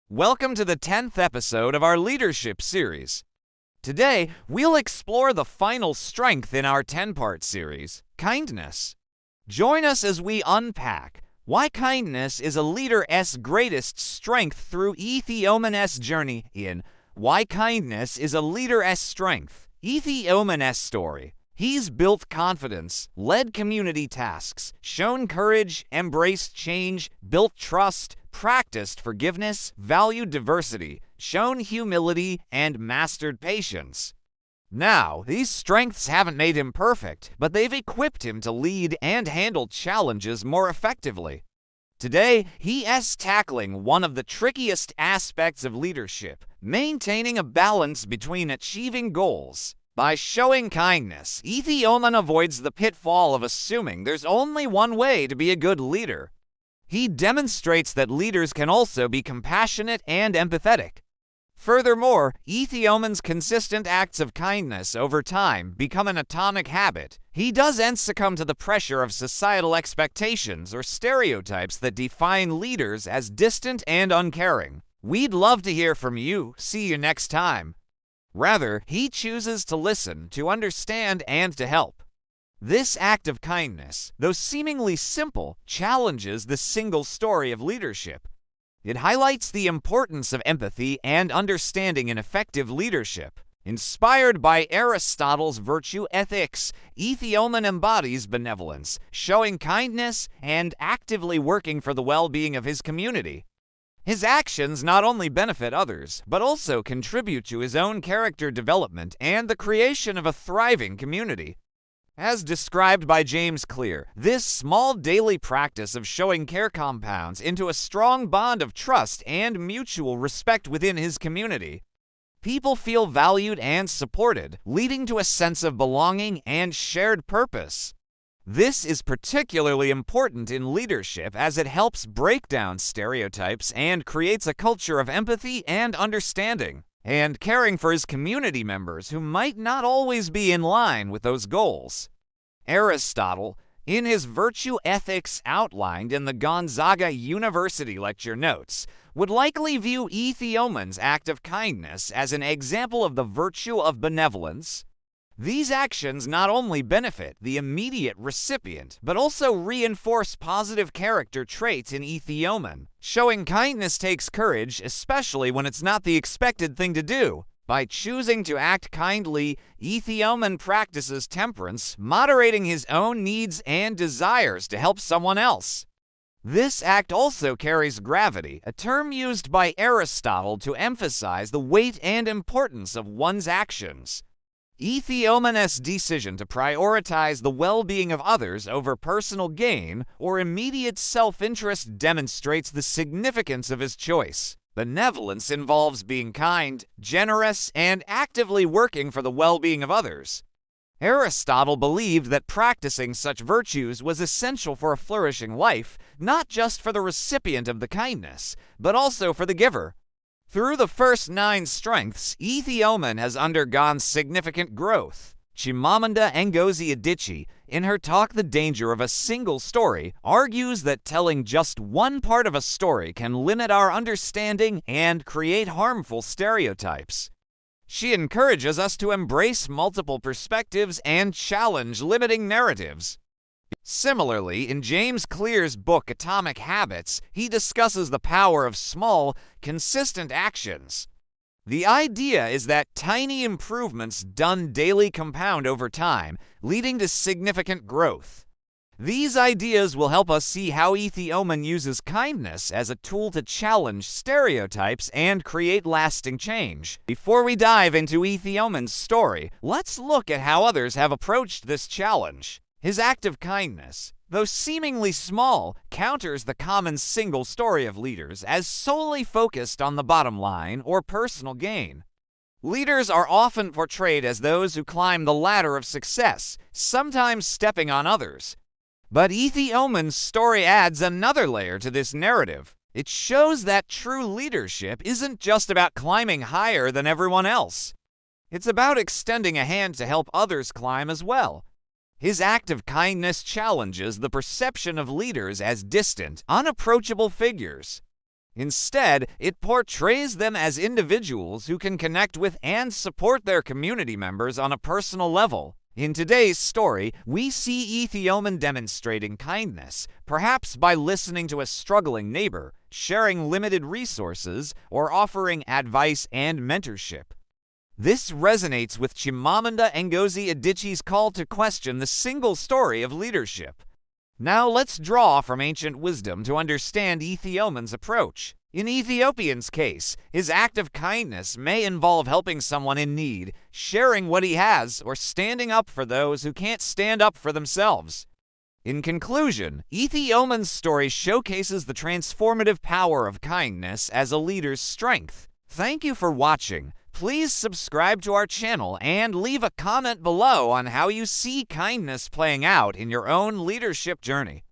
Welcome to the 10th episode of our leadership series. Today, we'll explore the final strength in our 10-part series, kindness. Join us as we unpack why kindness is a leader's greatest strength through Ethioman's journey in Why Kindness is a Leader's Strength. Ethioman's story. He's built confidence, led community tasks, shown courage, embraced change, built trust, practiced forgiveness, valued diversity, shown humility, and mastered patience. Now, these strengths haven't made him perfect, but they've equipped him to lead and handle challenges more effectively. Today, he is tackling one of the trickiest aspects of leadership, maintaining a balance between achieving goals. By showing kindness, Ethioman avoids the pitfall of assuming there's only one way to be a good leader. He demonstrates that leaders can also be compassionate and empathetic. Furthermore, Ethioman's consistent acts of kindness over time become an atomic habit. He doesn't succumb to the pressure of societal expectations or stereotypes that define leaders as distant and uncaring. We'd love to hear from you. See you next time. Rather, he chooses to listen, to understand, and to help. This act of kindness, though seemingly simple, challenges the single story of leadership. It highlights the importance of empathy and understanding in effective leadership. Inspired by Aristotle's virtue ethics, Ethioman embodies benevolence, showing kindness and actively working for the well-being of his community. His actions not only benefit others, but also contribute to his own character development and the creation of a thriving community. As described by James Clear, this small daily practice of showing care compounds into a strong bond of trust and mutual respect within his community. People feel valued and supported, leading to a sense of belonging and shared purpose. This is particularly important in leadership as it helps break down stereotypes and creates a culture of empathy and understanding, and caring for his community members who might not always be in line with those goals. Aristotle, in his virtue ethics outlined in the Gonzaga University lecture notes, would likely view Ethioman's act of kindness as an example of the virtue of benevolence. These actions not only benefit the immediate recipient, but also reinforce positive character traits in Ethioman. Showing kindness takes courage, especially when it's not the expected thing to do. By choosing to act kindly, Ethioman practices temperance, moderating his own needs and desires to help someone else. This act also carries gravity, a term used by Aristotle to emphasize the weight and importance of one's actions. Ethioman's decision to prioritize the well-being of others over personal gain or immediate self-interest demonstrates the significance of his choice. Benevolence involves being kind, generous, and actively working for the well-being of others. Aristotle believed that practicing such virtues was essential for a flourishing life, not just for the recipient of the kindness, but also for the giver. Through the first 9 strengths, Ethioman has undergone significant growth. Chimamanda Ngozi Adichie, in her talk The Danger of a Single Story, argues that telling just one part of a story can limit our understanding and create harmful stereotypes. She encourages us to embrace multiple perspectives and challenge limiting narratives. Similarly, in James Clear's book Atomic Habits, he discusses the power of small, consistent actions. The idea is that tiny improvements done daily compound over time, leading to significant growth. These ideas will help us see how Ethioman uses kindness as a tool to challenge stereotypes and create lasting change. Before we dive into Ethioman's story, let's look at how others have approached this challenge. His act of kindness, though seemingly small, counters the common single story of leaders as solely focused on the bottom line or personal gain. Leaders are often portrayed as those who climb the ladder of success, sometimes stepping on others. But Ethioman's story adds another layer to this narrative. It shows that true leadership isn't just about climbing higher than everyone else. It's about extending a hand to help others climb as well. His act of kindness challenges the perception of leaders as distant, unapproachable figures. Instead, it portrays them as individuals who can connect with and support their community members on a personal level. In today's story, we see Ethioman demonstrating kindness, perhaps by listening to a struggling neighbor, sharing limited resources, or offering advice and mentorship. This resonates with Chimamanda Ngozi Adichie's call to question the single story of leadership. Now let's draw from ancient wisdom to understand Ethioman's approach. In Ethiopian's case, his act of kindness may involve helping someone in need, sharing what he has, or standing up for those who can't stand up for themselves. In conclusion, Ethioman's story showcases the transformative power of kindness as a leader's strength. Thank you for watching. Please subscribe to our channel and leave a comment below on how you see kindness playing out in your own leadership journey.